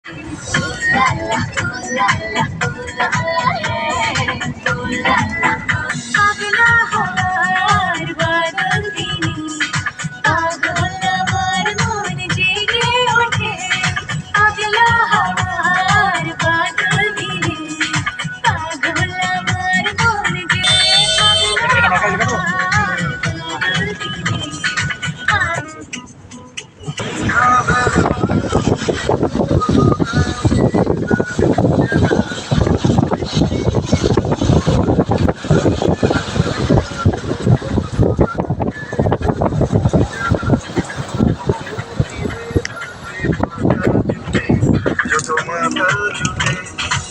পাগলা হওয়ার বাদল দিনে পাগল আমার মন জেগে ওঠে। পাগলা হওয়ার বাদল দিনে পাগল আমার মন জেগে পাগলা হওয়ার বাদল দিনে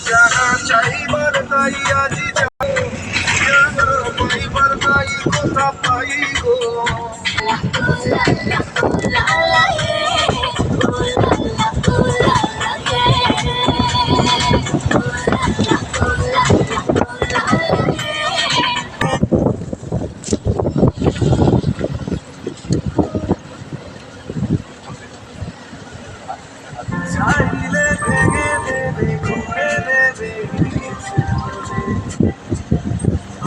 জানা চাইবার তাই আজি জানা পাইবার তাই কথা পাই গো। চাইলে ভেঙে দেবে ঘুরে দেবে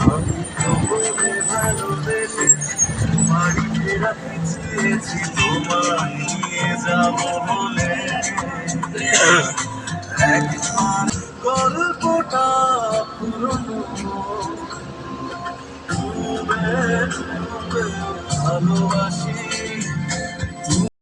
আমি তোমাকে ভালোবেসে বাড়িতে রাখতে চেয়েছি, তোমায় নিয়ে যাবো বলে।